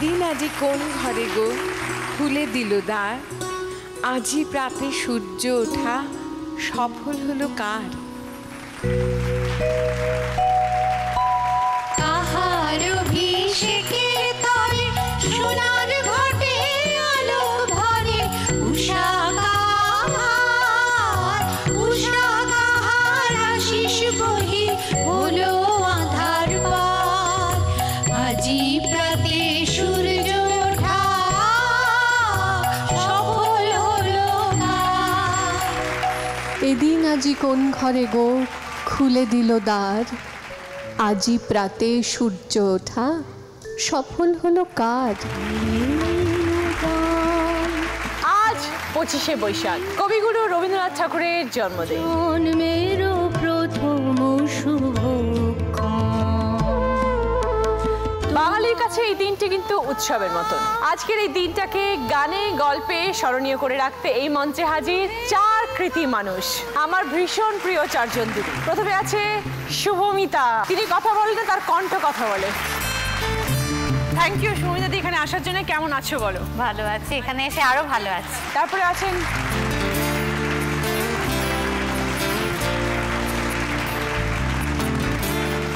এদিন আজি কোন ঘরে গো খুলে দিল দ্বার, আজি প্রাতে সূর্য ওঠা সফল হলো কার? কাহার অভিষেকের তলে সোনার ঘটে আলো ভরে, উষা কাহার আশিস বহি হলো আধার পার, আজি প্রাতে সূর্য ওঠা সফল হলো কার। এদিন আজি কোন ঘরে গো খুলে দিল দ্বার, আজি প্রাতে সূর্য ওঠা সফল হলো কার? আজ 25শে বৈশাখ, কবিগুরু রবীন্দ্রনাথ ঠাকুরের জন্মদিন। জন্মের প্রথম বাঙালির কাছে এই দিনটি কিন্তু উৎসবের মতন। আজকের এই দিনটাকে গানে গল্পে স্মরণীয় করে রাখতে এই মঞ্চে হাজির 4 কৃতি মানুষ, আমার ভীষণ প্রিয় 4 জন দিদি। প্রথমে আছে শুভমিতা, তিনি কথা বলেন না, তার কণ্ঠ কথা বলে। থ্যাংক ইউ শুভমিতা দি এখানে আসার জন্য। কেমন আছো বলো? ভালো আছি, এখানে এসে আরো ভালো আছি। তারপরে আছেন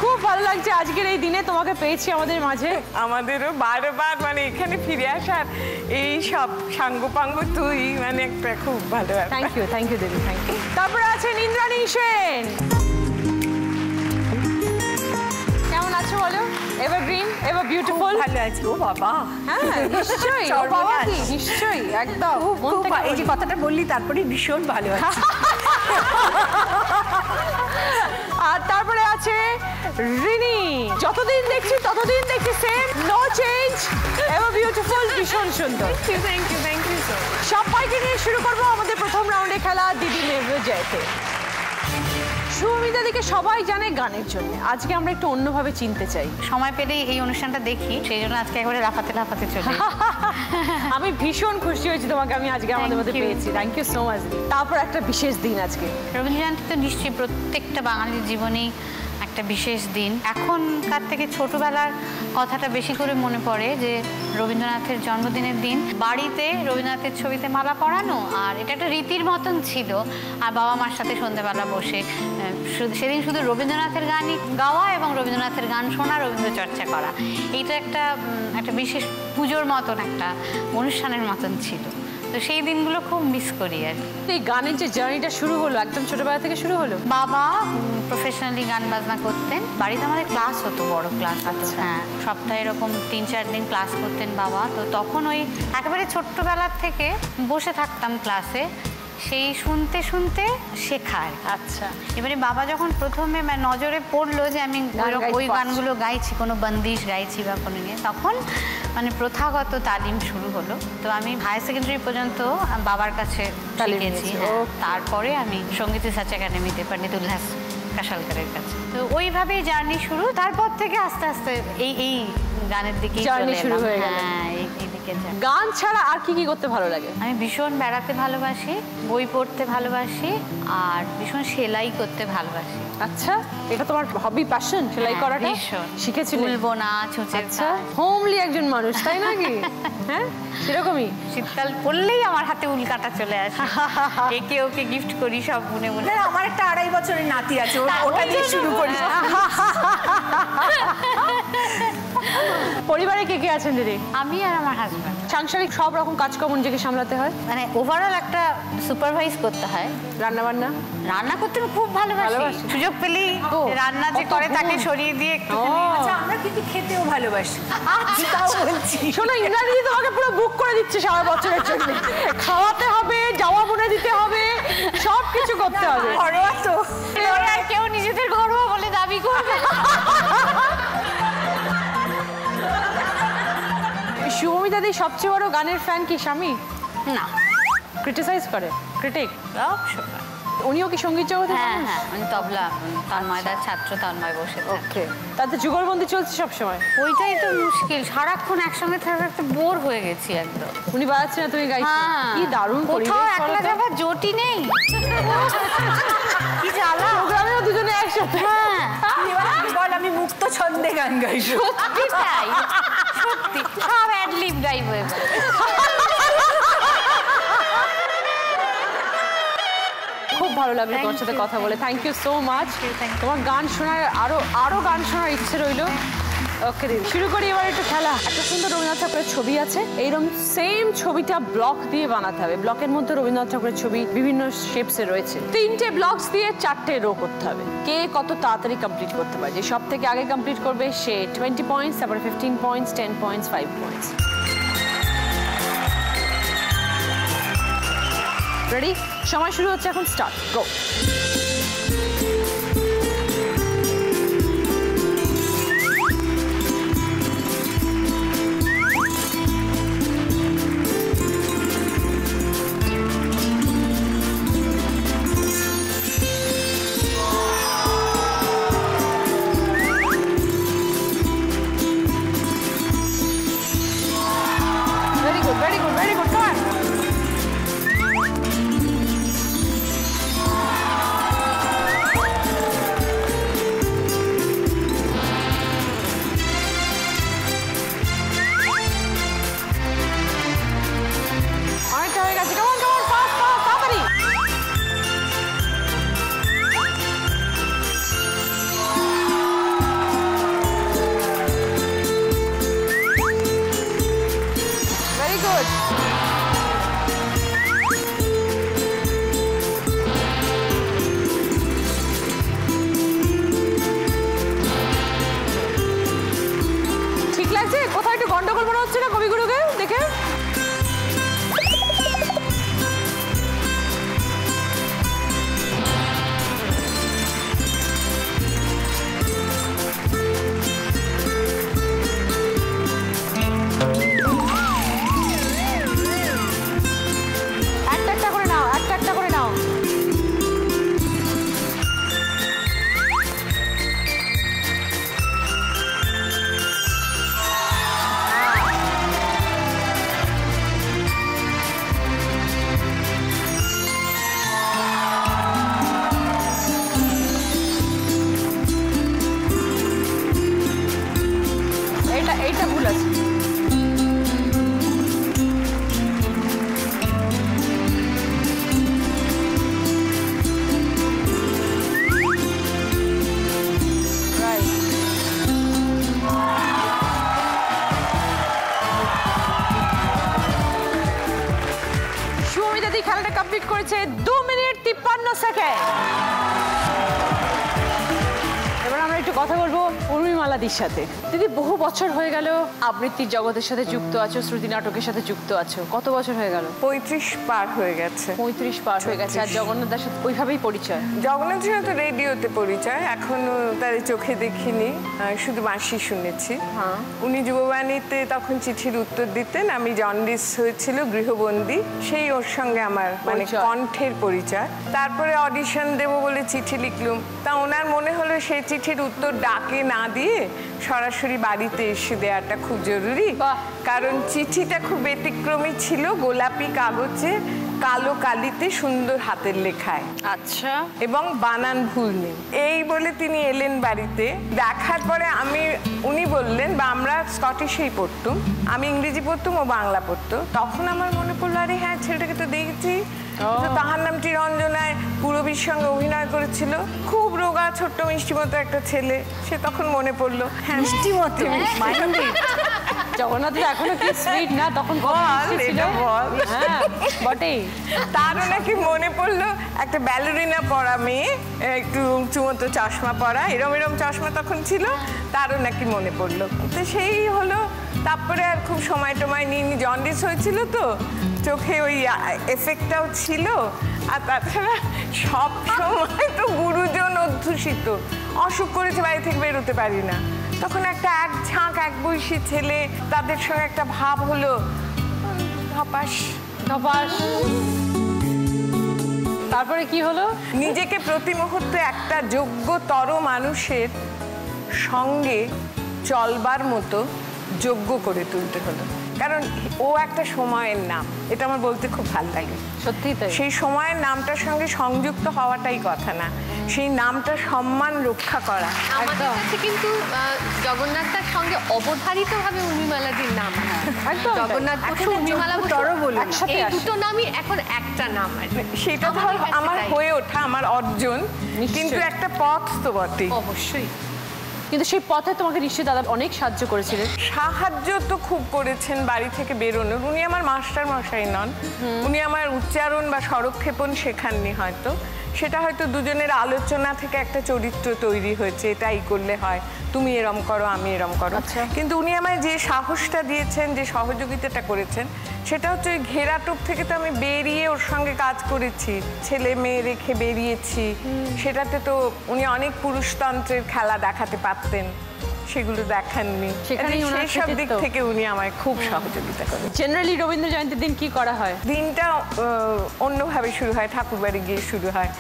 খুব ভালো লাগছে আজকের এই দিনে তোমাকে পেয়েছি আমাদের মাঝে। আমাদেরও বারবার মানে এখানে ফিরে আসার এই সব সাঙ্গপাঙ্গ তুই মানে একটা খুব ভালো। থ্যাংক ইউ দিদি, থ্যাংক ইউ। তারপরে আছেন ইন্দ্রাণী সেন, কেমন আছো বলো? Evergreen, ever beautiful. ভালো আছি। ও বাবা, হ্যাঁ নিশ্চয়ই, ওর বাবা কি নিশ্চয়ই, একদম মন থেকে এই যে কথাটা বললি তারপরে ভীষণ ভালো আছি। আর তারপরে আছে রিনি, যতদিন দেখছি ততদিন দেখছি same, no change, ever beautiful, ভীষণ সুন্দর। Thank you so much. সবাইকে নিয়ে শুরু করবো আমাদের প্রথম রাউন্ডে খেলা দিদি নেবে জয়তে। শুভমিতা দিকে সবাই জানে গানের জন্য, আজকে আমরা একটু অন্যভাবে চিনতে চাই। সময় পেলেই এই অনুষ্ঠানটা দেখি, সেই জন্য আজকে একবারে লাফাতে লাফাতে চলে। আমি ভীষণ খুশি হয়েছি তোমাকে আমি আজকে আমাদের মধ্যে পেয়েছি। Thank you so much. তারপর একটা বিশেষ দিন আজকে। রবীন্দ্রজয়ন্তী তো নিশ্চয়ই প্রত্যেকটা বাঙালির জীবনেই একটা বিশেষ দিন। এখনকার থেকে ছোটবেলার কথাটা বেশি করে মনে পড়ে যে রবীন্দ্রনাথের জন্মদিনের দিন বাড়িতে রবীন্দ্রনাথের ছবিতে মালা পরানো, আর এটা একটা রীতির মতন ছিল। আর বাবা মার সাথে সন্ধ্যেবেলা বসে সেদিন শুধু রবীন্দ্রনাথের গানই গাওয়া এবং রবীন্দ্রনাথের গান শোনা, রবীন্দ্র চর্চা করা, এইটা একটা বিশেষ পুজোর মতন একটা অনুষ্ঠানের মতন ছিল। তো সেই দিনগুলো খুব মিস করি। আর এই গানের যে জার্নিটা শুরু হলো একদম ছোটবেলা থেকে শুরু হলো। বাবা প্রফেশনালি গান বাজনা করতেন, বাড়িতে আমাদের ক্লাস হতো, বড় ক্লাস হতো। হ্যাঁ, সপ্তাহে এরকম 3-4 দিন ক্লাস করতেন বাবা। তো তখন ওই একেবারে ছোট্টবেলার থেকে বসে থাকতাম ক্লাসে, সেই শুনতে শুনতে শেখার। আচ্ছা, এবারে বাবা যখন প্রথমে নজরে পড়লো যে আমি ওই গানগুলো গাইছি, কোনো বন্দিশ গাইছি বা কোনো নিয়ে, তখন মানে প্রথাগত তালিম শুরু হলো। তো আমি হায়ার সেকেন্ডারি পর্যন্ত বাবার কাছে শিখেছি। তারপরে আমি সঙ্গীত রিসার্চ একাডেমিতে পণ্ডিত উল্লাস কাশালকারের কাছে। তো ওইভাবেই জার্নি শুরু। তারপর থেকে আস্তে আস্তে এই গানের দিকে জার্নি শুরু হয়ে গেল। হ্যাঁ, গান ছাড়া আর কি কি করতে ভালো লাগে? আমি ভীষণ বেড়াতে ভালোবাসি, বই পড়তে ভালোবাসি, আর ভীষণ সেলাই করতে ভালোবাসি। আচ্ছা, এটা তোমার হবি, প্যাশন সেলাই করাটা? শিখেছিলে? বলবো না, ছুঁচের কাজ। হোমলি একজন মানুষ, তাই নাকি? হ্যাঁ, সেরকমই। শীতকাল পড়লেই আমার হাতে উল কাটা চলে আসে, একে ওকে গিফট করি সব বুনে বুনে। আমার একটা 2.5 বছরের নাতি আছে, ওটা দিয়ে শুরু করি। পরিবারে কে কে আছেন দিদি? আমি আর আমার হাজব্যান্ড। সাংসারিক সব রকম কাজকর্ম নিজেকে সামলাতে হয়, মানে ওভারঅল একটা সুপারভাইজ করতে হয়। রান্না বান্না? রান্না করতে খুব ভালোবাসি, সুযোগ পেলেই রান্না যে করে তাকে সরিয়ে দিয়ে একটু। আচ্ছা, আমরা কিন্তু খেতেও ভালোবাসি। শোনো, ইন্দ্রাণী তোমাকে পুরো বুক করে দিচ্ছে সারা বছরের জন্য। খাওয়াতে হবে, জামা বুনে দিতে হবে, সব কিছু করতে হবে। ঘরোয়া তো, আর কেউ নিজেদের ঘরোয়া বলে দাবি করবে। শুভমিতা দি সবচেয়ে বড় গানের ফ্যান কি স্বামী? না, ক্রিটিসাইজ করে ক্রিটিক? সময় উনিও কি সঙ্গীত জগতে? হ্যাঁ হ্যাঁ, মানে তবলা তন্ময়দার ছাত্র তন্ময় বসে। ওকে, তাতে যুগলবন্দি চলছে সব সময়? ওইটাই তো মুশকিল, সারাক্ষণ একসঙ্গে থাকতে বোর হয়ে গেছি একদম। উনি বাজাচ্ছেন না, তুমি গাইছো? কি দারুণ পরিবেশ! কোথাও একলা যাবার জোটই নেই, কি জ্বালা। প্রোগ্রামেও দুজনে একসাথে। হ্যাঁ, বল আমি মুক্ত ছন্দে গান গাইবো। সত্যি তাই, সত্যি সব অ্যাডলিপ ড্রাইভ হয়ে গেল। খুব ভালো লাগলো তোমার সাথে কথা বলে, থ্যাংক ইউ সো মাচ। তোমার গান শোনার আরো গান শোনার ইচ্ছে রইলো। ওকে দিদি, শুরু করি এবার একটু খেলা। একটা সুন্দর রবীন্দ্রনাথ ঠাকুরের ছবি আছে, এইরকম সেম ছবিটা ব্লক দিয়ে বানাতে হবে। ব্লকের মধ্যে রবীন্দ্রনাথ ঠাকুরের ছবি বিভিন্ন শেপসে রয়েছে। 3টে ব্লকস দিয়ে 4টে রো করতে হবে। কে কত তাড়াতাড়ি কমপ্লিট করতে পারে, যে সব থেকে আগে কমপ্লিট করবে সে 20 পয়েন্টস, তারপরে 15 পয়েন্টস, 10 পয়েন্টস, 5 পয়েন্টস। রেডি? সময় শুরু হচ্ছে এখন, start, go. Very good, come on. অনেকটা হয়ে গেছে, come on, fast, তাড়াতাড়ি। Very good. ঠিক লাগছে? কোথাও একটু গন্ডগোল মনে হচ্ছে না কবিগুরুকে দেখে? একটা করে নাও, একটা করে নাও। এইটা ভুল আছে। সুমিতা দি খেলাটা কমপ্লিট করেছে 2 মিনিট 53 সেকেন্ড। এবার আমরা একটু কথা বলবো উর্মিমালা দির সাথে। দিদি, বহু বছর হয়ে গেল আবৃত্তির জগতের সাথে যুক্ত আছো, শ্রুতি নাটকের সাথে যুক্ত আছো। কত বছর হয়ে গেল? 35 পার হয়ে গেছে। 35 পার হয়ে গেছে। আর জগন্নাথদার সাথে ওইভাবেই পরিচয়? জগন্নাথের সাথে তো রেডিওতে পরিচয়, এখনো তার চোখে দেখিনি, শুধু বাঁশি শুনেছি। উনি যুববাণীতে তখন চিঠির উত্তর দিতেন, আমি জন্ডিস হয়েছিল, গৃহবন্দী, সেই ওর সঙ্গে আমার মানে কণ্ঠের পরিচয়। তারপরে অডিশন দেবো বলে চিঠি লিখলুম, তা ওনার মনে হলো সেই চিঠির উত্তর ডাকে না দিয়ে সরাসরি বাড়িতে এসে দেওয়াটা খুব জরুরি, কারণ চিঠিটা খুব ব্যতিক্রমী ছিল, গোলাপি কাগজে কালো কালিতে সুন্দর হাতের লেখায়। আচ্ছা। এবং বানান ভুল নেই। এই বলে তিনি এলেন বাড়িতে। দেখার পরে উনি বললেন, বা আমরা স্কটিশেই পড়তুম, আমি ইংরেজি পড়তুম, ও বাংলা পড়তো। তখন আমার মনে পড়লো, আরে হ্যাঁ, ছেলেটাকে তো দেখেছি, তাহার নামটি রঞ্জনায় পূরবীর সঙ্গে অভিনয় করেছিল, খুব রোগা ছোট্ট মিষ্টি মতো একটা ছেলে। সে তখন মনে পড়লো, হ্যাঁ, মিষ্টি মতো। জগন্নাথ এখনো কি সুইট না, তখন বটেই। তারও নাকি মনে পড়লো একটা ব্যালেরিনা পরা মেয়ে, একটু উঁচু মতো চশমা পরা, এরম চশমা তখন ছিল, তারও নাকি মনে পড়লো। তো সেই হলো। তারপরে আর খুব সময় টময় নিয়ে, জন্ডিস হয়েছিল তো, চোখে ওই এফেক্টটাও ছিল। আর তাছাড়া সব সময় তো গুরুজন অধ্যুষিত, অসুখ করেছে, বাড়ি থেকে বেরোতে পারি না। তখন একটা এক ঝাঁক এক বয়সী ছেলে, তাদের সঙ্গে একটা ভাব হলো, ধপাস ধপাস। তারপরে কি হলো? নিজেকে প্রতি মুহূর্তে একটা যোগ্যতর মানুষের সঙ্গে চলবার মতো যোগ্য করে তুলতে হলো। কারণ ও একটা সময়ের নাম, এটা আমার বলতে খুব ভালো লাগে। সত্যিই তাই। সেই সময়ের নামটার সঙ্গে সংযুক্ত হওয়াটাই কথা না, সেই নামটা সম্মান রক্ষা করা। আমাদের কাছে কিন্তু জগন্নাথটার সঙ্গে অবধারিতভাবে উর্মিমালাদির নাম। একদম জগন্নাথ বসু, উর্মিমালা বসু, একসাথে এই আসে। দুটো নামই এখন একটা নাম আর কি। সেটা ধর আমাদের কাছে আমার তাই। হয়ে ওঠা, আমার অর্জন, কিন্তু একটা পথ তো বটে। অবশ্যই। কিন্তু সেই পথে তোমাকে নিশ্চয়ই দাদা অনেক সাহায্য করেছিলেন। সাহায্য তো খুব করেছেন বাড়ি থেকে বেরোনোর। উনি আমার মাস্টার মশাই নন, উনি আমার উচ্চারণ বা স্বরক্ষেপণ শেখাননি হয়তো, সেটা হয়তো দুজনের আলোচনা থেকে একটা চরিত্র তৈরি হয়েছে, এটাই করলে হয়, তুমি এরম করো আমি এরম করো। কিন্তু উনি আমায় যে সাহসটা দিয়েছেন, যে সহযোগিতাটা করেছেন, সেটা হচ্ছে ওই ঘেরাটোপ থেকে তো আমি বেরিয়ে ওর সঙ্গে কাজ করেছি, ছেলে মেয়ে রেখে বেরিয়েছি। সেটাতে তো উনি অনেক পুরুষতন্ত্রের খেলা দেখাতে পারতেন, সেগুলো দেখাননি। সেখানেই ওনার সেই সব দিক কৃতিত্ব। থেকে উনি আমায় খুব সহযোগিতা করেন। জেনারেলি রবীন্দ্র জয়ন্তীর দিন কি করা হয়? দিনটা অন্যভাবে শুরু হয়, ঠাকুরবাড়ি গিয়ে শুরু হয়।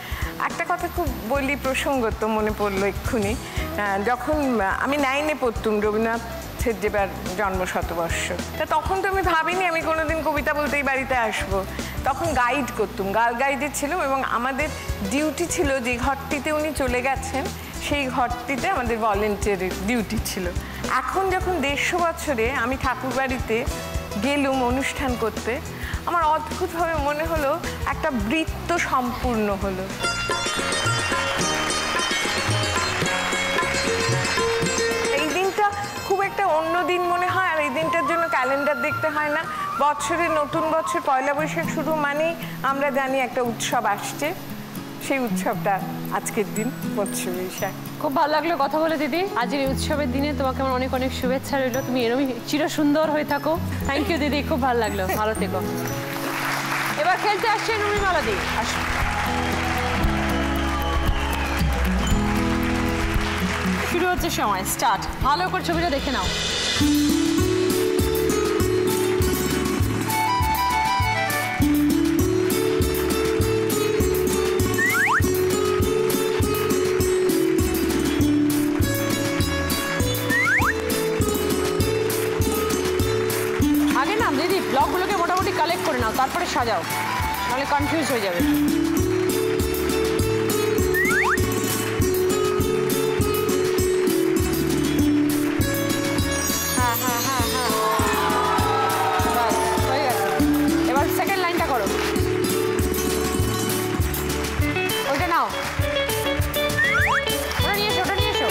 একটা কথা খুব বলি, প্রসঙ্গত মনে পড়লো এক্ষুনি, যখন আমি 9-এ পড়তুম, রবীন্দ্রনাথের যেবার জন্মশতবর্ষ, তা তখন তো আমি ভাবিনি আমি কোনোদিন কবিতা বলতেই বাড়িতে আসবো। তখন গাইড করতুম, গার্ল গাইডে ছিলাম, এবং আমাদের ডিউটি ছিল যে ঘরটিতে উনি চলে গেছেন সেই ঘরটিতে আমাদের ভলেন্টিয়ারের ডিউটি ছিল। এখন যখন 150 বছরে আমি ঠাকুরবাড়িতে গেলুম অনুষ্ঠান করতে, আমার অদ্ভুতভাবে মনে হলো একটা বৃত্ত সম্পূর্ণ হলো। এই দিনটা খুব একটা অন্য দিন মনে হয়, আর এই দিনটার জন্য ক্যালেন্ডার দেখতে হয় না। বছরের নতুন বছর পয়লা বৈশাখ শুরু মানেই আমরা জানি একটা উৎসব আসছে, সেই উৎসবটা আজকের দিন পঁচিশে বৈশাখ। খুব ভালো লাগলো কথা বলে দিদি। আজকের এই উৎসবের দিনে তোমাকে আমার অনেক অনেক শুভেচ্ছা রইলো, তুমি এরকমই চির সুন্দর হয়ে থাকো। থ্যাংক ইউ দিদি, খুব ভালো লাগলো, ভালো থেকো। এবার খেলতে আসছেন উর্মিমালাদি, আসুন। শুরু হচ্ছে সময়, স্টার্ট। ভালো করে ছবিটা দেখে নাও। আগে না দিদি ব্লকগুলোকে মোটামুটি কালেক্ট করে নাও, তারপরে সাজাও, নাহলে কনফিউজ হয়ে যাবে। হ্যাঁ হ্যাঁ হ্যাঁ হ্যাঁ, বাস হয়ে গেছে। এবার সেকেন্ড লাইনটা করো, ওইটা নাও, ওটা নিয়ে এসো, ওটা নিয়ে এসো।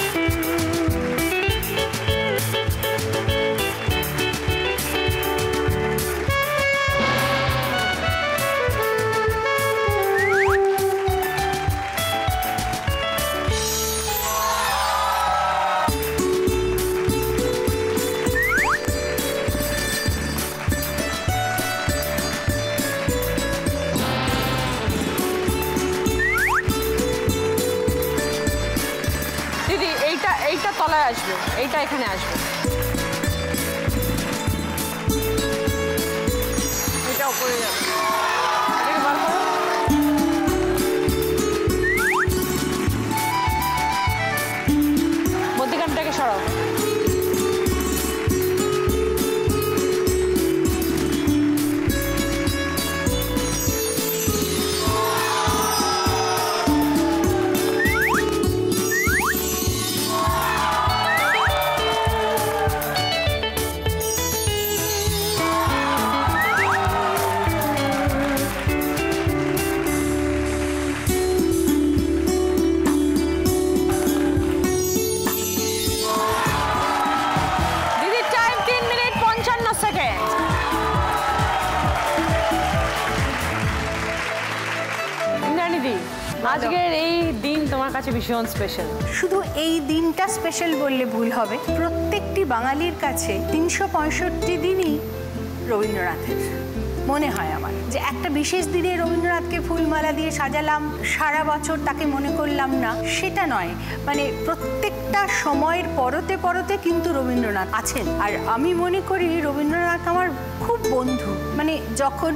দিদি এইটা তলায় আসবে, এইটা এখানে আসবে, এটা উপরে যাবে। এটাকে বার করো। মধ্যখানটাকে সরাও। দিদি টাইম 3 মিনিট 55 সেকেন্ড। ইন্দ্রাণীদি, আজকের এই দিন তোমার কাছে ভীষণ স্পেশাল। শুধু এই দিনটা স্পেশাল বললে ভুল হবে, প্রত্যেকটি বাঙালির কাছে 365 দিনই রবীন্দ্রনাথের মনে হয় আমার, যে একটা বিশেষ দিনে রবীন্দ্রনাথকে ফুলমালা দিয়ে সাজালাম, সারা বছর তাকে মনে করলাম না, সেটা নয়। মানে প্রত্যেকটা সময়ের পরতে পরতে কিন্তু রবীন্দ্রনাথ আছেন। আর আমি মনে করি রবীন্দ্রনাথ আমার খুব বন্ধু। মানে যখন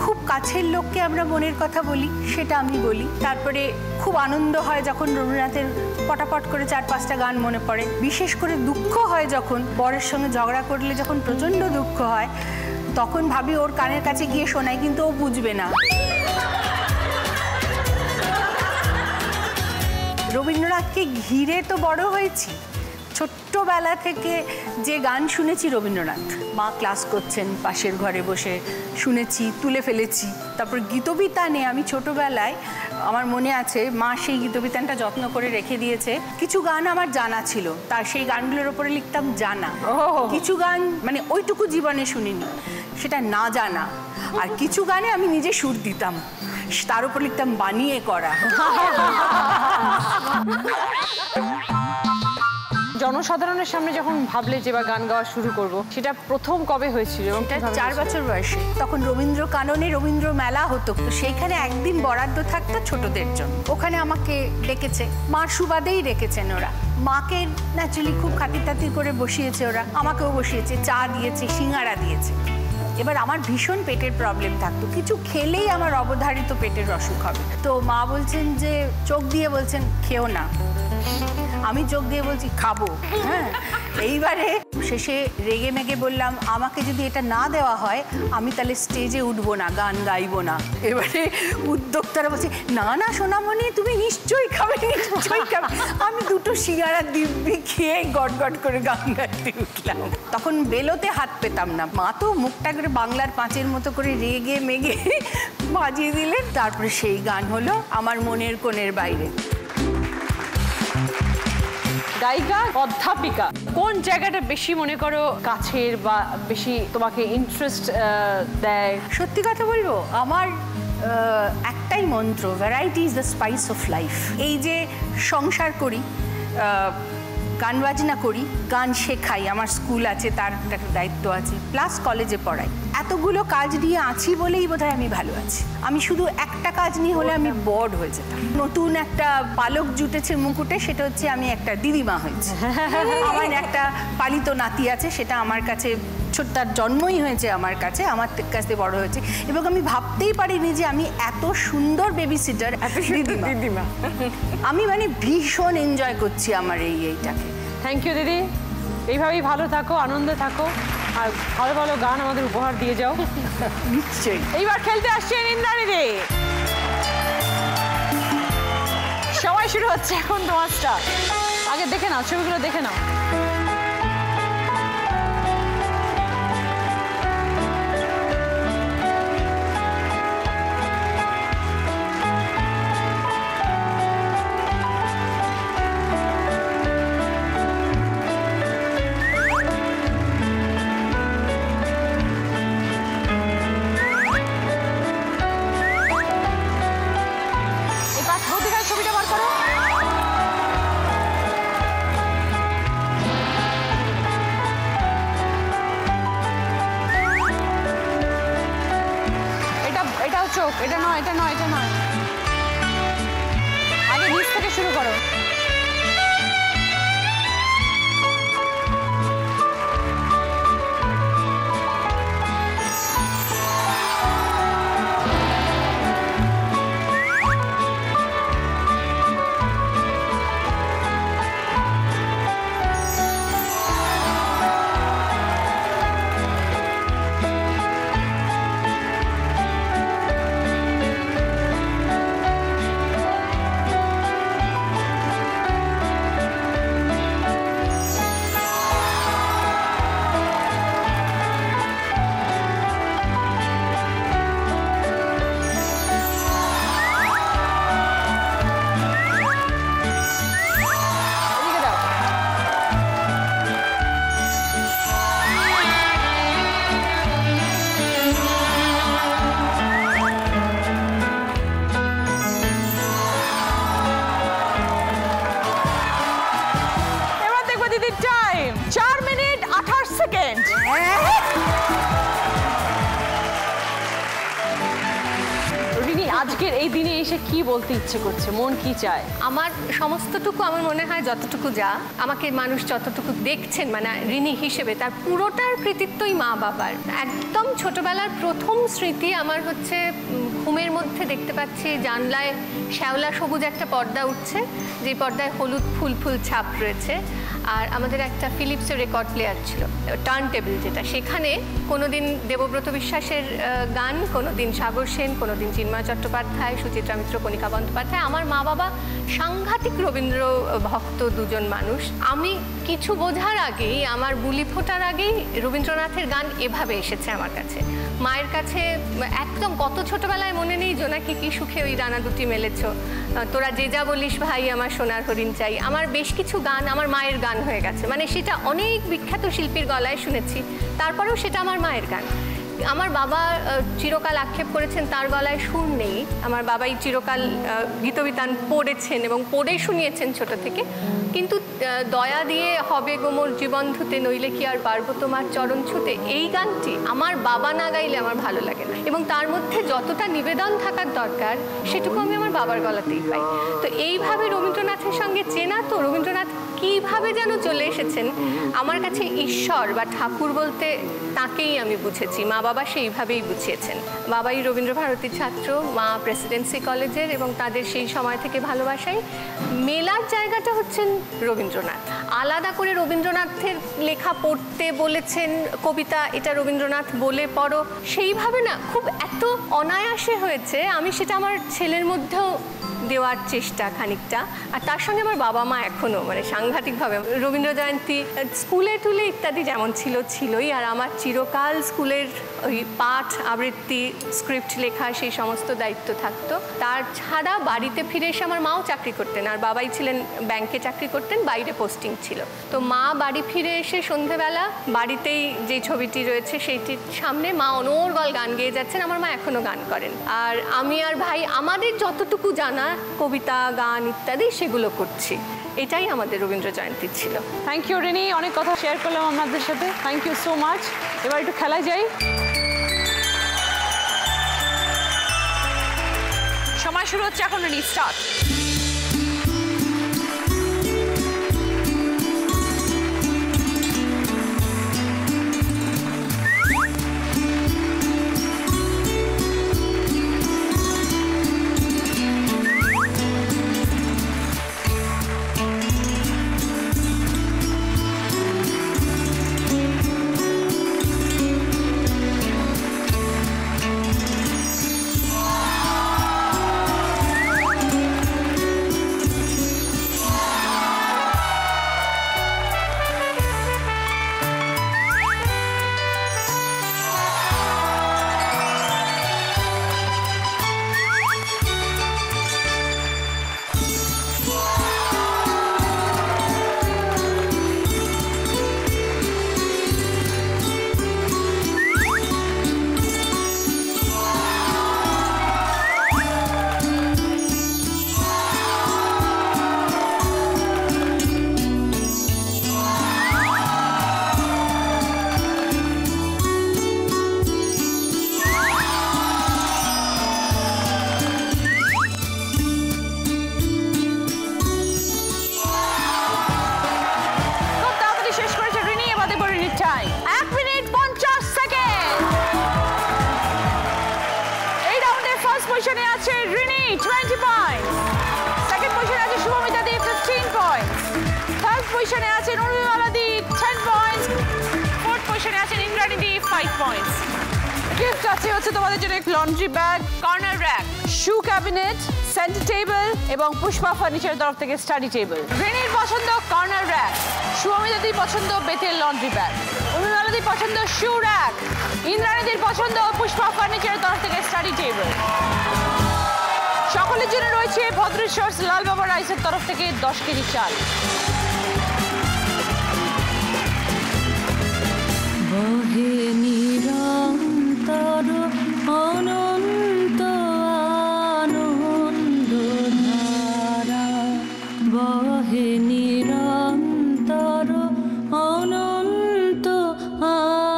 খুব কাছের লোককে আমরা মনের কথা বলি সেটা আমি বলি। তারপরে খুব আনন্দ হয় যখন রবীন্দ্রনাথের পটাপট করে 4-5টা গান মনে পড়ে। বিশেষ করে দুঃখ হয় যখন বরের সঙ্গে ঝগড়া করলে, যখন প্রচণ্ড দুঃখ হয় তখন ভাবি ওর কানের কাছে গিয়ে শোনাই, কিন্তু ও বুঝবে না। রবীন্দ্রনাথকে ঘিরে তো বড় হয়েছি। ছোট্টবেলা থেকে যে গান শুনেছি রবীন্দ্রনাথ, মা ক্লাস করছেন পাশের ঘরে বসে শুনেছি, তুলে ফেলেছি। তারপর গীতবিতানে আমি ছোটবেলায় আমার মনে আছে মা সেই গীতবিতানটা যত্ন করে রেখে দিয়েছে। কিছু গান আমার জানা ছিল, তার সেই গানগুলোর ওপরে লিখতাম জানা। কিছু গান মানে ওইটুকু জীবনে শুনিনি, সেটা না জানা। আর কিছু গানে আমি নিজে সুর দিতাম, তার উপর লিখতাম বানিয়ে করা। জনসাধারণের সামনে যখন ভাবলে যে বা গান গাওয়া শুরু করব, সেটা প্রথম কবে হয়েছিল? 4 বছর বয়সে। তখন রবীন্দ্র কাননে রবীন্দ্র মেলা হতো, তো সেইখানে একদিন বরাদ্দ থাকতো ছোটদের জন্য। ওখানে আমাকে ডেকেছে, মার সুবাদেই রেখেছেন ওরা। মাকে ন্যাচুরালি খুব খাতির তাতির করে বসিয়েছে ওরা, আমাকেও বসিয়েছে, চা দিয়েছে, সিঙ্গারা দিয়েছে। এবার আমার ভীষণ পেটের প্রবলেম থাকতো, কিছু খেলেই আমার অবধারিত পেটের অসুখ হবে। তো মা বলছেন যে, চোখ দিয়ে বলছেন খেও না, আমি চোখ দিয়ে বলছি খাবো। হ্যাঁ, এইবারে শেষে রেগে মেগে বললাম আমাকে যদি এটা না দেওয়া হয় আমি তাহলে স্টেজে উঠবো না, গান গাইবো না। এবারে উদ্যোক্তারা বলছে না না সোনামণি তুমি নিশ্চয়ই খাবে, নিশ্চয়ই খাবে। আমি 2টো সিঙ্গারা দিব্যি খেয়ে গট গট করে গান গাইতে উঠলাম। তখন বেলোতে হাত পেতাম না, মা তো মুখটা করে বাংলার পাঁচের মতো করে রেগে মেগে বাজিয়ে দিলেন। তারপরে সেই গান হলো আমার মনের কোণের বাইরে। গায়িকা, অধ্যাপিকা, কোন জায়গাটা বেশি মনে করো কাছের বা বেশি তোমাকে ইন্টারেস্ট দেয়? সত্যি কথা বলবো, আমার একটাই মন্ত্র, variety is the spice of life. এই যে সংসার করি, গান বাজনা করি, গান শেখাই, আমার স্কুল আছে তার একটা দায়িত্ব আছে, প্লাস কলেজে পড়াই, এতগুলো কাজ নিয়ে আছি বলেই বোধহয় আমি ভালো আছি। আমি শুধু একটা কাজ নিয়ে হলে আমি বোর্ড হয়ে যেতাম। নতুন একটা পালক জুটেছে মুকুটে, সেটা হচ্ছে আমি একটা দিদিমা হয়েছি। আমার একটা পালিত নাতি আছে, সেটা আমার কাছে তার জন্মই হয়েছে আমার কাছে, আমার কাছে বড় হয়েছে, এবং আমি ভাবতেই পারিনি যে আমি এত সুন্দর বেবি সিটার দিদিমা। আমি মানে ভীষণ এনজয় করছি আমার এইটাকে। থ্যাংক ইউ দিদি, এইভাবেই ভালো থাকো, আনন্দে থাকো, আর ভালো ভালো গান আমাদের উপহার দিয়ে যাও। নিশ্চয়ই। এইবার খেলতে আসছেন ইন্দ্রাণী দে। সময় শুরু হচ্ছে এখন তোমার স্টার। আগে দেখে নাও, ছবিগুলো দেখে নাও। ছবিটা বার করো। এটাও চোখ, এটা নয়, এটা নয়, এটা নয়। আগে নিচ থেকে শুরু করো। আজকের এই দিনে এসে কি বলতে ইচ্ছে করছে, মন কি চায়? আমার সমস্তটুকু আমার মনে হয় যতটুকু যা আমাকে মানুষ যতটুকু দেখছেন মানে ঋণী হিসেবে, তার পুরোটার কৃতিত্বই মা বাবার। একদম ছোটবেলার প্রথম স্মৃতি আমার হচ্ছে ঘুমের মধ্যে দেখতে পাচ্ছি জানলায় শ্যাওলা সবুজ একটা পর্দা উঠছে, যে পর্দায় হলুদ ফুল ফুল ছাপ রয়েছে। আর আমাদের একটা ফিলিপসের রেকর্ড প্লেয়ার ছিল, টার্ন টেবিল যেটা, সেখানে কোনোদিন দেবব্রত বিশ্বাসের গান, কোনোদিন সাগর সেন, কোনোদিন চিন্ময় চট্টোপাধ্যায়, সুচিত্রা মিত্র, কণিকা বন্দ্যোপাধ্যায়। আমার মা বাবা সাংঘাতিক রবীন্দ্র ভক্ত দুজন মানুষ। আমি কিছু বোঝার আগেই, আমার বুলি ফোটার আগেই রবীন্দ্রনাথের গান এভাবে এসেছে আমার কাছে। মায়ের কাছে একদম কত ছোটবেলায় মনে নেই, জোনাকি কি সুখে ওই ডানা দুটি মেলেছ, তোরা যে যা বলিস ভাই আমার সোনার হরিণ চাই। আমার বেশ কিছু গান আমার মায়ের গান হয়ে গেছে, মানে সেটা অনেক বিখ্যাত শিল্পীর গলায় শুনেছি, তারপরেও সেটা আমার মায়ের গান। আমার বাবা চিরকাল আক্ষেপ করেছেন তার গলায় সুর নেই। আমার বাবাই চিরকাল গীতবিতান পড়েছেন এবং পড়ে শুনিয়েছেন ছোট থেকে, কিন্তু দয়া দিয়ে হবে গোমর জীবন ধুতে, নইলে কি আর পারবো তোমার চরণ ছুতে, এই গানটি আমার বাবা না গাইলে আমার ভালো লাগে না, এবং তার মধ্যে যতটা নিবেদন থাকার দরকার সেটুকু আমি আমার বাবার গলাতেই পাই। তো এইভাবে রবীন্দ্রনাথের সঙ্গে চেনা, তো রবীন্দ্রনাথ কীভাবে যেন চলে এসেছেন আমার কাছে। ঈশ্বর বা ঠাকুর বলতে তাকেই আমি বুঝেছি, মা বাবা সেইভাবেই বুঝিয়েছেন। বাবাই রবীন্দ্রভারতীর ছাত্র, মা প্রেসিডেন্সি কলেজের, এবং তাদের সেই সময় থেকে ভালোবাসাই মেলার জায়গাটা হচ্ছেন রবীন্দ্রনাথ। আলাদা করে রবীন্দ্রনাথের লেখা পড়তে বলেছেন, কবিতা এটা রবীন্দ্রনাথ বলে পড়ো, সেইভাবে না খুব এত অনায়াসে হয়েছে, আমি সেটা আমার ছেলের মধ্যেও দেওয়ার চেষ্টা খানিকটা। আর তার সঙ্গে আমার বাবা মা এখনও মানে সাংঘাতিকভাবে রবীন্দ্র জয়ন্তী স্কুলে টুলে ইত্যাদি যেমন ছিলই, আর আমার চিরকাল স্কুলের ওই পাঠ আবৃত্তি স্ক্রিপ্ট লেখা সেই সমস্ত দায়িত্ব থাকতো। তার ছাড়া বাড়িতে ফিরে এসে আমার মাও চাকরি করতেন, আর বাবাই ছিলেন ব্যাংকে চাকরি করতেন, বাইরে পোস্টিং ছিল। তো মা বাড়ি ফিরে এসে সন্ধেবেলা বাড়িতেই যে ছবিটি রয়েছে সেইটির সামনে মা অনর্গল গান গেয়ে যাচ্ছেন, আমার মা এখনও গান করেন। আর আমি আর ভাই আমাদের যতটুকু জানা কবিতা গান ইত্যাদি সেগুলো করছি। এটাই আমাদের রবীন্দ্র জয়ন্তী ছিল। থ্যাংক ইউ রিনি, অনেক কথা শেয়ার করলাম আপনাদের সাথে, থ্যাংক ইউ সো মাচ। এবার একটু খেলায় যাই। সময় শুরু হচ্ছে এখন, রিনি স্টার্ট। পজিশনে আছেন উর্মিমালা দি 10 পয়েন্টস, ফোর্থ পজিশনে আছেন ইন্দ্রাণী দি 5 পয়েন্টস। গিফট আছে হচ্ছে তোমাদের জন্য লন্ড্রি ব্যাগ, কর্নার র্যাক, শু ক্যাবিনেট, সেন্টার টেবিল এবং পুষ্পা ফার্নিচারের তরফ থেকে স্টাডি টেবিল। রিনির পছন্দ কর্নার র্যাক, সুমিতাদির পছন্দ বেতের লন্ড্রি ব্যাগ, উর্মিমালাদির পছন্দ শু র্যাক, ইন্দ্রাণীদির পছন্দ পুষ্পা ফার্নিচারের তরফ থেকে স্টাডি টেবিল। সকলের জন্য রয়েছে ভদ্রেশ্বর লাল বাবা রাইসের তরফ থেকে 10 কেজি চাল। বহে নিরন্তর অনন্ত আনন্দ ধারা, বহে নিরন্তর অনন্ত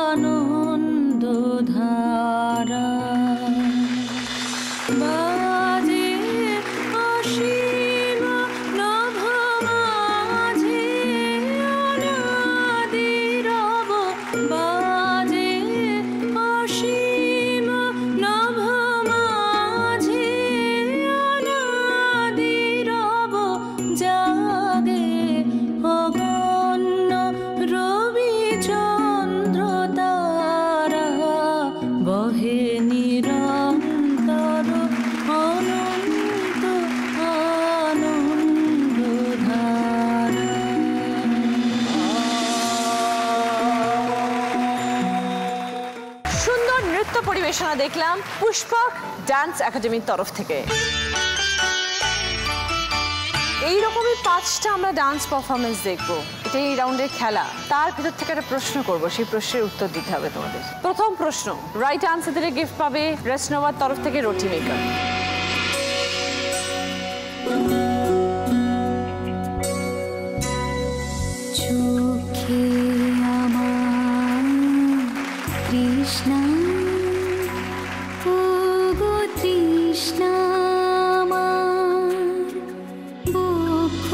আনন্দ ধারা। পরিবেশনা দেখলাম পুষ্পক ডান্স একাডেমির তরফ থেকে। এইরকমই 5টা আমরা ডান্স পারফরমেন্স দেখবো, এটা এই রাউন্ডের খেলা। তার ভিতর থেকে একটা প্রশ্ন করব, সেই প্রশ্নের উত্তর দিতে হবে তোমাদের। প্রথম প্রশ্ন, রাইট আনসার দিলে গিফট পাবে রেসনোভার তরফ থেকে রুটি মেকার। চোখে আমার তৃষ্ণা, ওগো তৃষ্ণা আমার বক্ষ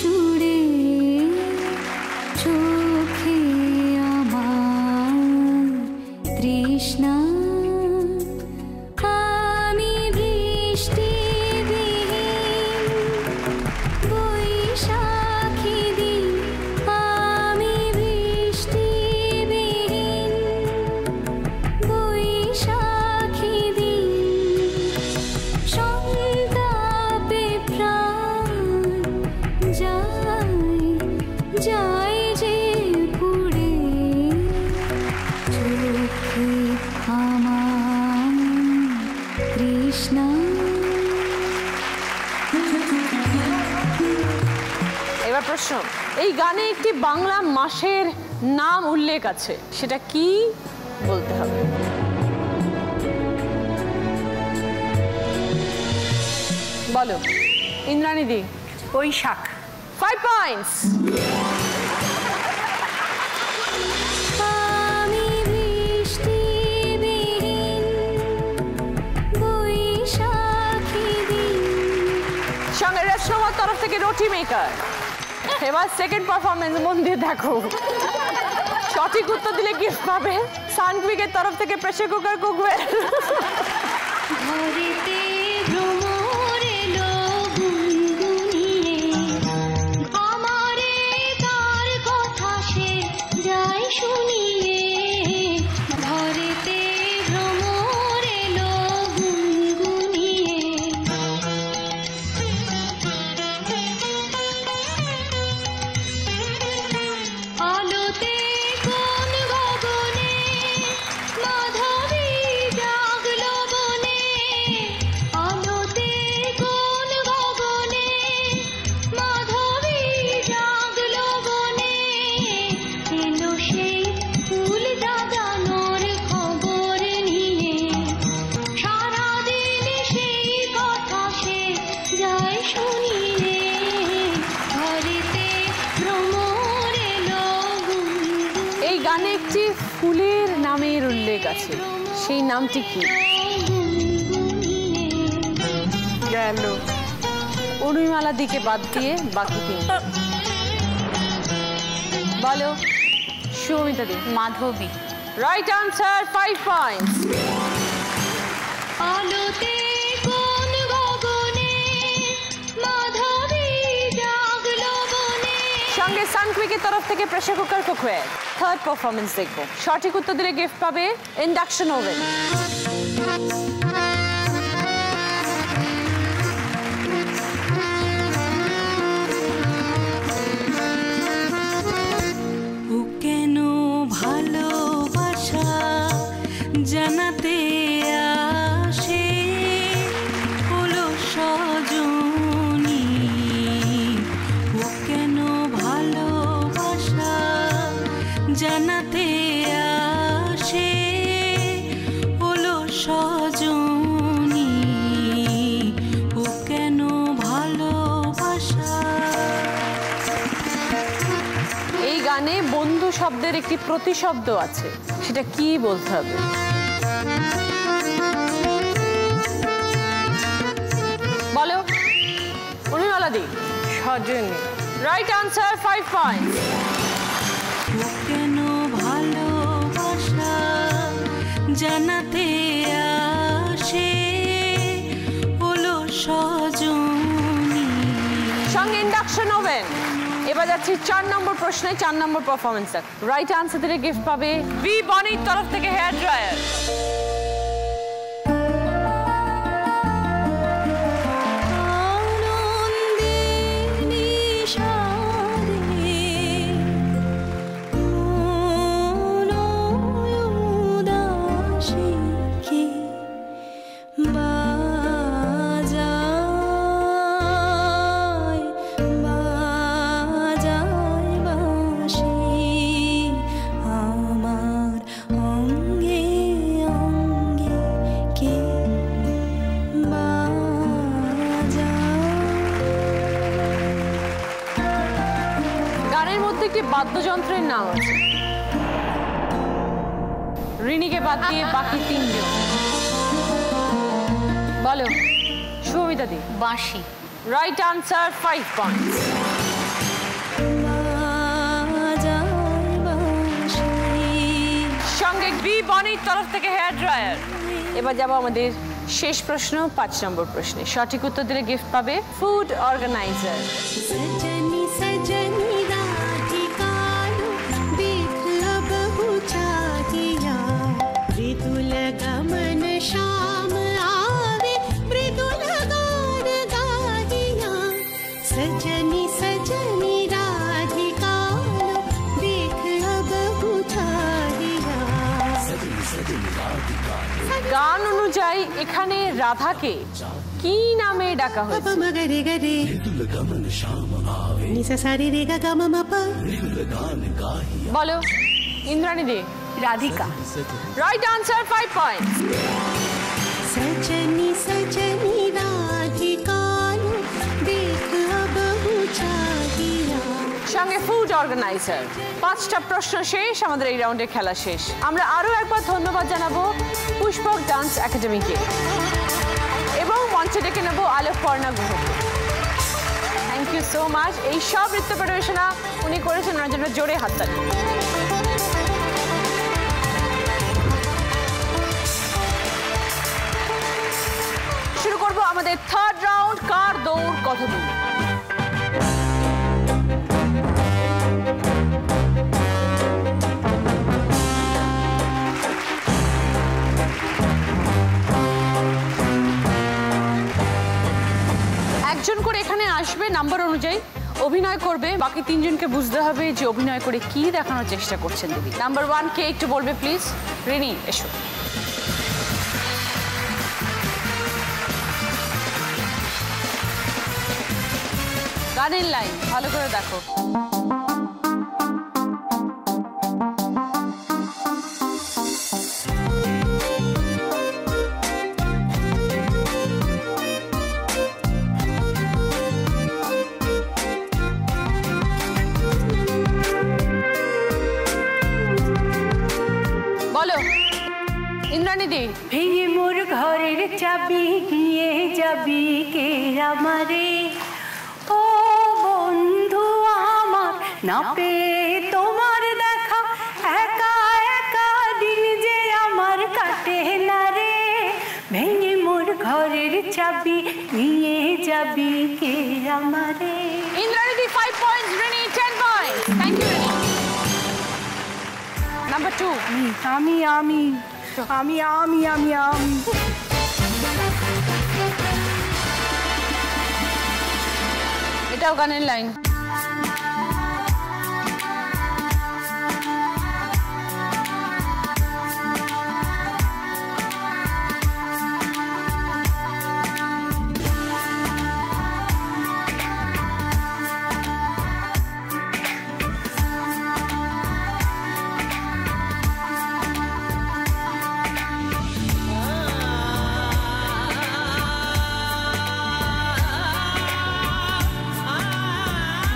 জুড়ে, চোখে আমার তৃষ্ণা। আমি বৃষ্টি বৈশাখী দিন, আমি বৃষ্টি বৈশাখী দিন, সন্তাপে প্রাণ যায় যে পুড়ে, চোখে আমার তৃষ্ণা। এবার প্রশ্ন, এই গানে একটি বাংলা মাসের নাম উল্লেখ আছে, সেটা কি বলতে হবে? বলো ইন্দ্রাণী দি। বৈশাখ। 5 পয়েন্টস। আমি বৃষ্টি বৈশাখী দিন। সঙ্গে রেসনোভার তরফ থেকে রুটি মেকার। এবার সেকেন্ড পারফরমেন্স, মন দিয়ে দেখো। সঠিক উত্তর দিলে গিফট পাবে সানকুইকের তরফ থেকে প্রেসার কুকার কুকওয়্যার। ঘরেতে ভ্রমর এলো গুনগুনিয়ে, আমারে তার কথা সে যায় শুনিয়ে। ঘরেতে ভ্রমর এলো গুনগুনিয়ে, আলোতে কোন গগনে মাধবী জাগলো বনে, আলোতে কোন গগনে মাধবী জাগলো বনে। এলো সেই ফুল জাগানোর খবর নিয়ে, সারাদিন সেই কথা সে যায় শুনিয়ে। ঘরেতে ভ্রমর এলো গুনগুনিয়ে, এই গানে একটি ফুলের নামের উল্লেখ আছে, সেই নামটি কি? গেল। উর্মিমালা দিকে বাদ দিয়ে বাকি 3। বলো সুমিতা দি। মাধবী। Right answer, 5 points. আলোতে কোন গগনে মাধবী জাগলো বনে। সঙ্গে সানকুইকের তরফ থেকে pressure cooker cookware. Third performance দেখবো, সঠিক উত্তর দিলে গিফট পাবে ইন্ডাকশন ওভেন। ও কেন ভালোবাসা জানাতে আসে, হলো সজনী। ও কেন ভালোবাসা জানাতে আসে, হলো সজনী। ও কেন ভালোবাসা। এই গানে বন্ধু শব্দের একটি প্রতিশব্দ আছে, সেটা কি বলতে হবে? বলো উর্মিমালা দি। সজনী। Right answer, 5 points. ও কেন ভালোবাসা জানাতে আসে, হলো সজনী। সঙ্গে ইন্ডাকশন ওভেন। এবার যাচ্ছি 4 নম্বর প্রশ্নে, 4 নম্বর পারফরমেন্স। রাইট আনসার দিলে গিফট পাবে বি বনির তরফ থেকে হেয়ার ড্রায়ার। উদাসী একটি বাদ্যযন্ত্রের নাম আছে। রিনিকে বাদ দিয়ে বাকি তিনজন বলো। শুভমিতা দি। বাঁশি। Right answer, 5 points. সঙ্গে বি বনির তরফ থেকে হেয়ার ড্রায়ার। এবার যাবো আমাদের শেষ প্রশ্ন, 5 নম্বর প্রশ্নে। সঠিক উত্তর দিলে গিফট পাবে ফুড অর্গানাইজার। গান অনুযায়ী এখানে রাধাকে কি নামে ডাকা হয়েছে? বলো Indrani Dey. Radhika. Right answer, 5 points. सजनी सजनी राधिकानु देख अब चाहिया। সঙ্গে ফুড অর্গানাইজার। 5টা প্রশ্ন শেষ, আমাদের এই রাউন্ডের খেলা শেষ। আমরা আরো একবার ধন্যবাদ জানাবো পুষ্পক ডান্স একাডেমিকে এবং মঞ্চে ডেকে নেব আলোকপর্ণা গুহকে। Thank you so much. এই সব নৃত্য পরিবেশনা উনি করেছেন, ওনার জন্য জোরে হাততালি। শুরু করব আমাদের 3rd রাউন্ড, কার দৌড় কত দূর। একজন করে এখানে আসবে, নাম্বার অনুযায়ী অভিনয় করবে। বাকি 3 জনকে বুঝতে হবে যে অভিনয় করে কি দেখানোর চেষ্টা করছেন দিদি। নাম্বার 1 কে একটু বলবে প্লিজ? রিনি এসো। গানের লাইন ভালো করে দেখো। বলো ইন্দ্রাণী দি। ভেঙে মোর ঘরের চাবি নিয়ে যাবি কে আমারে, ও বন্ধু আমার না পেয়ে তোমার দেখা, একা একা দিন যে আমার কাটে না রে। ভেঙে মোর ঘরের চাবি নিয়ে যাবি কে আমারে। ইন্দ্রাণী দি 5 points, Rini 10 points. Thank you Rini. Number 2 আমি আমি আমি আমি আমি আমি এটাও গানের লাইন।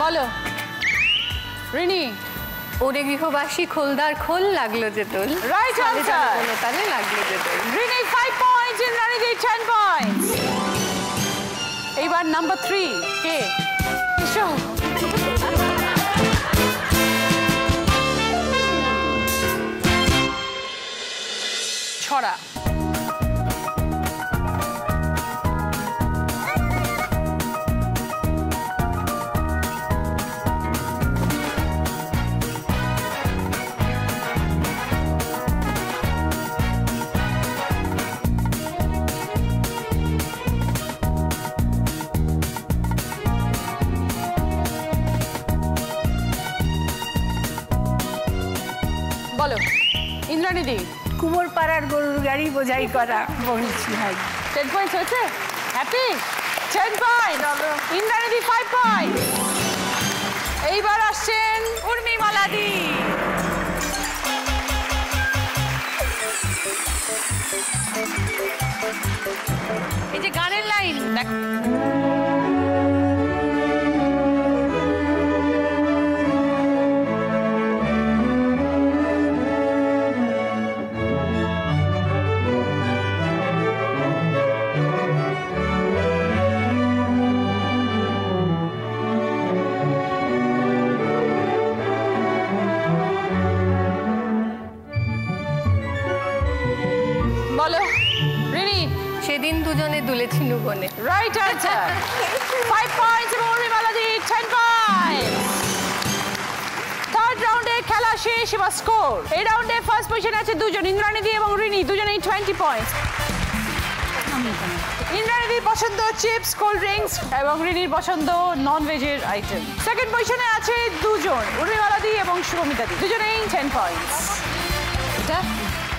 বলো রিনি। ওরে গৃহবাসী খোলদার খোল লাগলো যে দোল। রাইট আনসার, তাহলে লাগলো যে দোল। রিনি 5 পয়েন্টস, ইন্দ্রাণী দি 10 পয়েন্টস। এইবার নাম্বার 3 কে? এসো। ছড়া। বলো ইন্দ্রাণী দি। কুমোর পাড়ার গরুর গাড়ি বোঝাই করা বলছি ভাই। 10 পয়েন্টস হয়েছে? হ্যাপি? 10 পয়েন্টস। ইন্দ্রাণী দি 5 পয়েন্টস। এইবার আসছেন উর্মিমালা দি। এই যে গানের লাইন দেখো। Right answer. 5 পয়েন্টস এবং উর্মিমালাদি 10 পয়েন্টস। থার্ড রাউন্ডে খেলা শেষ। এবার স্কোর। এই রাউন্ডে ফার্স্ট পজিশনে আছে দুজন, ইন্দ্রাণীদি এবং রিনি, দুজনেই 20 পয়েন্টস। ইন্দ্রাণীদির পছন্দ চিপস, কোল্ড ড্রিঙ্কস এবং রিনির পছন্দ নন ভেজের আইটেম। সেকেন্ড পজিশনে আছে দুজন, উর্মিমালাদি এবং শুভমিতাদি, দুজনেই 10 পয়েন্টস।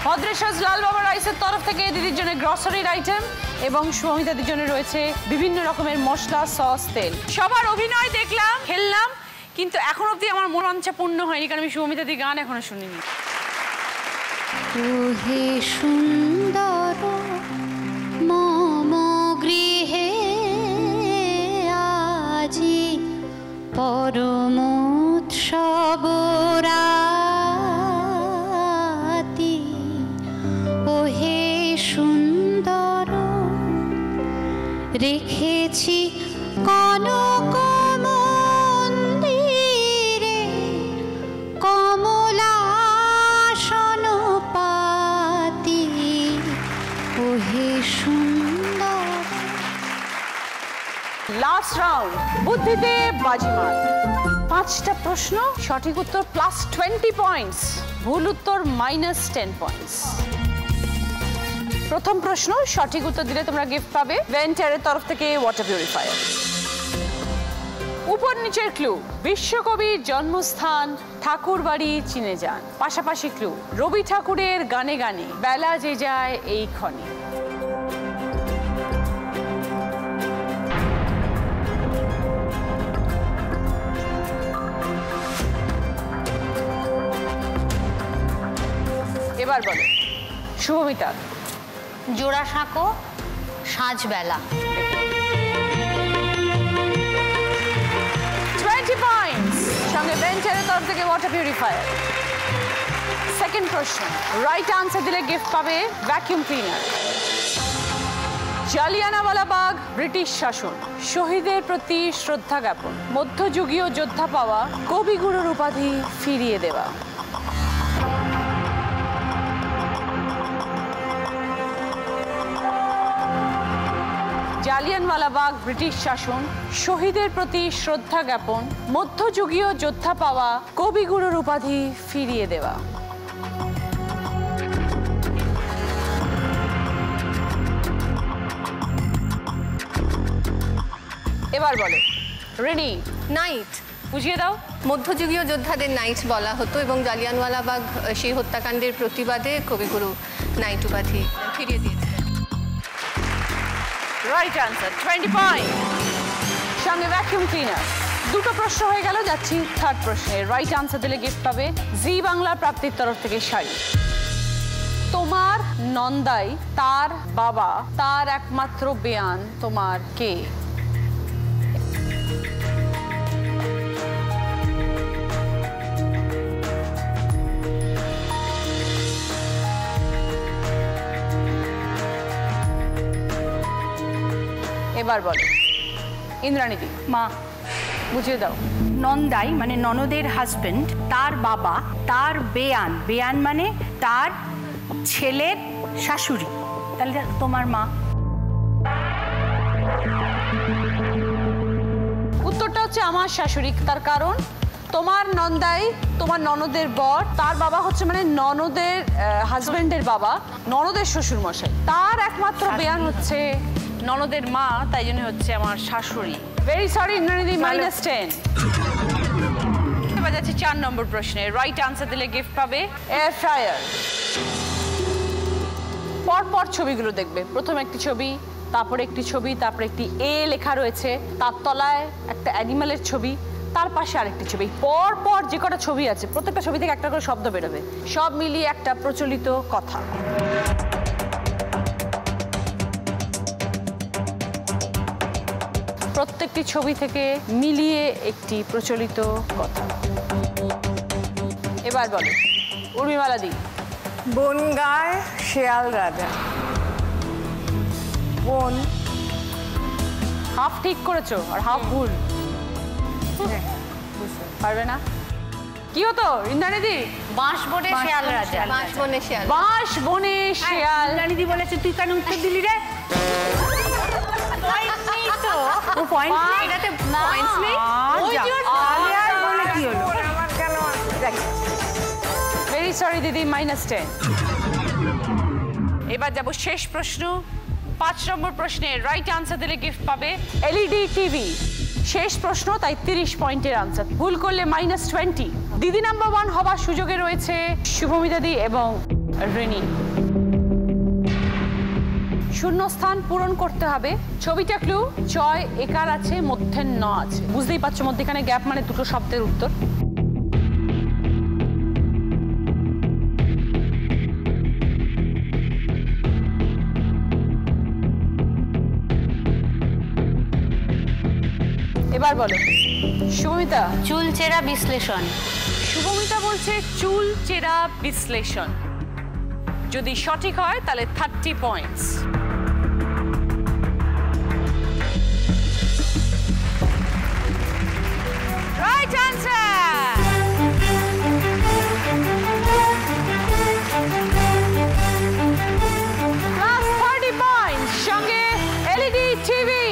ভদ্রেশ্বর লাল বাবা রাইসের তরফ থেকে দিদির জন্য গ্রসারির আইটেম এবং শুভমিতাদির জন্য রয়েছে বিভিন্ন রকমের মশলা, সস, তেল। সবার অভিনয় দেখলাম, খেললাম, কিন্তু এখন অবধি আমার মনোবাঞ্ছা পূর্ণ হয়নি, কারণ আমি শুভমিতাদির গান এখনো শুনিনি। ওহে সুন্দর মম গৃহে আজি পরমোৎসব রাতি, ওহে সুন্দর রেখেছি কনক মন্দিরে কমলাসন পাতি, ওহে সুন্দর। লাস্ট রাউন্ড, বুদ্ধিতে বাজিমাত। 5টা প্রশ্ন, সঠিক উত্তর প্লাস 20 পয়েন্টস, ভুল উত্তর মাইনাস 10 পয়েন্টস। প্রথম প্রশ্ন, সঠিক উত্তর দিলে তোমরা গিফট পাবে ভেন্টারের তরফ থেকে ওয়াটার পিউরিফায়ার। উপর নিচের ক্লু, বিশ্বকবির জন্মস্থান ঠাকুর বাড়ি চিনে যান। পাশাপাশি ক্লু, রবি ঠাকুরের গানে গানে বেলা যে যায় এই ক্ষণে। এবার বলো শুভমিতা। জোড়াসাঁকো সাঁঝবেলা। 20 পয়েন্টস, সঙ্গে ভেন্টারের তরফ থেকে ওয়াটার পিউরিফায়ার। সেকেন্ড প্রশ্ন, রাইট আনসার দিলে গিফট পাবে ভ্যাকিউম ক্লিনার। জালিয়ানওয়ালাবাগ ব্রিটিশ শাসন, শহীদের প্রতি শ্রদ্ধা জ্ঞাপন, মধ্যযুগীয় যোদ্ধা পাওয়া, কবিগুরুর উপাধি ফিরিয়ে দেওয়া। জালিয়ানওয়ালাবাগ ব্রিটিশ শাসন, শহীদের প্রতি শ্রদ্ধা জ্ঞাপন, মধ্যযুগীয় যোদ্ধা পাওয়া, কবিগুরুর উপাধি ফিরিয়ে দেওয়া। এবার বলো রিনি। নাইট। বুঝিয়ে দাও। মধ্যযুগীয় যোদ্ধাদের নাইট বলা হতো এবং জালিয়ানওয়ালাবাগ সেই হত্যাকাণ্ডের প্রতিবাদে কবিগুরু নাইট উপাধি ফিরিয়ে দিয়েছিলেন। রাইট আনসার, 20 পয়েন্ট, সঙ্গে ভ্যাকিউম ক্লিনার। দুটো প্রশ্ন হয়ে গেল, যাচ্ছি থার্ড প্রশ্নে। রাইট আনসার দিলে গিফট পাবে জি বাংলা প্রাপ্তির তরফ থেকে শাড়ি। তোমার নন্দাই, তার বাবা, তার একমাত্র বেয়ান তোমার কে? এবার বলো ইন্দ্রাণীদি। মা। বুঝিয়ে দাও। নন্দাই মানে ননদের হাজবেন্ড, তার বাবা, তার বেয়ান, বেয়ান মানে তার ছেলের শাশুড়ি, তাহলে তোমার মা। উত্তরটা হচ্ছে আমার শাশুড়ি। তার কারণ তোমার নন্দাই তোমার ননদের বর, তার বাবা হচ্ছে মানে ননদের হাজবেন্ডের বাবা, ননদের শ্বশুর মশাই, তার একমাত্র বেয়ান হচ্ছে ননদের মা, তাই জন্য হচ্ছে আমার শাশুড়ি। ভেরি সরি ইন্দ্রাণীদি, মাইনাস 10। এবার যাচ্ছে 4 নম্বর প্রশ্নে। রাইট আনসার দিলে গিফট পাবে এয়ার ফ্রায়ার। পরপর ছবিগুলো দেখবে, প্রথম একটি ছবি, তারপরে একটি ছবি, তারপরে একটি এ লেখা রয়েছে, তার তলায় একটা অ্যানিমালের ছবি, তার পাশে আরেকটি ছবি। পরপর যে কটা ছবি আছে প্রত্যেকটা ছবি থেকে একটা করে শব্দ বেরোবে, সব মিলিয়ে একটা প্রচলিত কথা। প্রত্যেকটি ছবি থেকে মিলিয়ে একটি প্রচলিত কথা। এবার বলো উর্মিমালাদি। বনগায় শেয়াল রাজা। বন। হাফ ঠিক করেছো আর হাফ ভুল। পারবে না? কি হতো ইন্দ্রাণীদি? বাঁশ বনে শেয়াল রাজা। বাঁশ বনে শেয়াল। বাঁশ বনে শেয়াল। ইন্দ্রাণীদি বলেছে, তুই কেন উত্তর দিলি রে? পয়েন্ট নেই তো। ও পয়েন্ট এটাতে পয়েন্টস নেই। তাহলে আর বলে কি হলো? আমার কেন ভেরি সরি দিদি, -10। এবার যাব শেষ প্রশ্ন। 5 নম্বর প্রশ্নের রাইট আনসার দিলে গিফট পাবে এলইডি টিভি। শেষ প্রশ্ন, তাই 30 পয়েন্টের আনসার। ভুল করলে -20। দিদি নাম্বার 1 হবার সুযোগে রয়েছে শুভমিতা দি এবং রিনি। শূন্যস্থান পূরণ করতে হবে। ছবিটা ক্লু, চয় একার আছে, মধ্যে ন আছে। বুঝতেই পারছো মধ্যেখানে গ্যাপ মানে দুটো শব্দের উত্তর। এবার বলো শুভমিতা। চুলচেরা বিশ্লেষণ। শুভমিতা বলছে চুল চেরা বিশ্লেষণ। যদি সঠিক হয় তাহলে 30 points. Right answer. Plus 30 points, সঙ্গে এলইডি টিভি।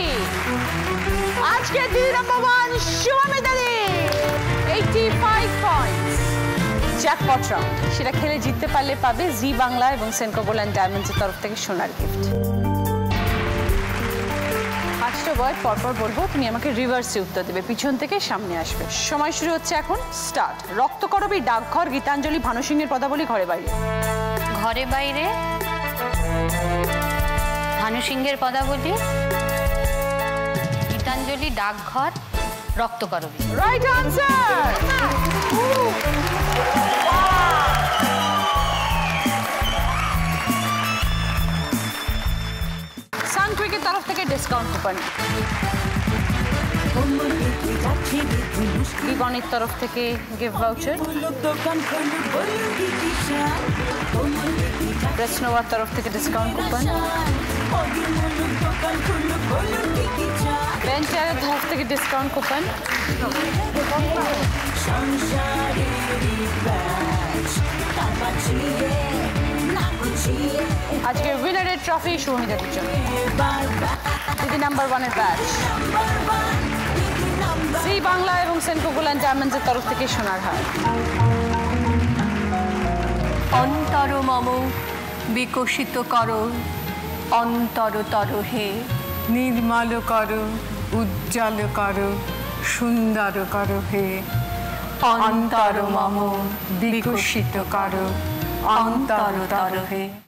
আজকে দিদি নাম্বার 1 শুভমিতা দি 85 পয়েন্টস। জ্যাকপট রাউন্ড, সেটা খেলে জিততে পারলে পাবে জি বাংলা এবং সেনকো গোল্ড অ্যান্ড ডায়মন্ডসের তরফ থেকে সোনার গিফট। 5টা ওয়ার্ড পরপর বলবো, তুমি আমাকে রিভার্সে উত্তর দেবে, পিছন থেকে সামনে আসবে। সময় শুরু হচ্ছে এখন, স্টার্ট। রক্তকরবী, ডাকঘর, গীতাঞ্জলি, ভানুসিংহের পদাবলী, ঘরে বাইরে। ঘরে বাইরে, ভানুসিংহের পদাবলী, গীতাঞ্জলি, ডাকঘর, রক্তকরবী। Right answer. সানকুইকের তরফ থেকে ডিসকাউন্ট কুপন, বিবনের তরফ থেকে গিফট ভাউচার, ব্রেসনোভার তরফ থেকে ডিসকাউন্ট কুপন, বেঞ্চারের তরফ থেকে ডিসকাউন্ট কুপন, আজকে উইনারের ট্রফি শুভমিতার জন্য, দিদি নাম্বার 1-এর ব্যাচ, জি বাংলা এবং সেনকো গোল্ড অ্যান্ড ডায়মন্ডসের তরফ থেকে সোনার হার। অন্তর মম বিকশিত করো, অন্তরতর হে নির্মল করো, উজ্জ্বল করো, সুন্দর করো হে। অন্তর মম বিকশিত করো, অন্তরতর হে।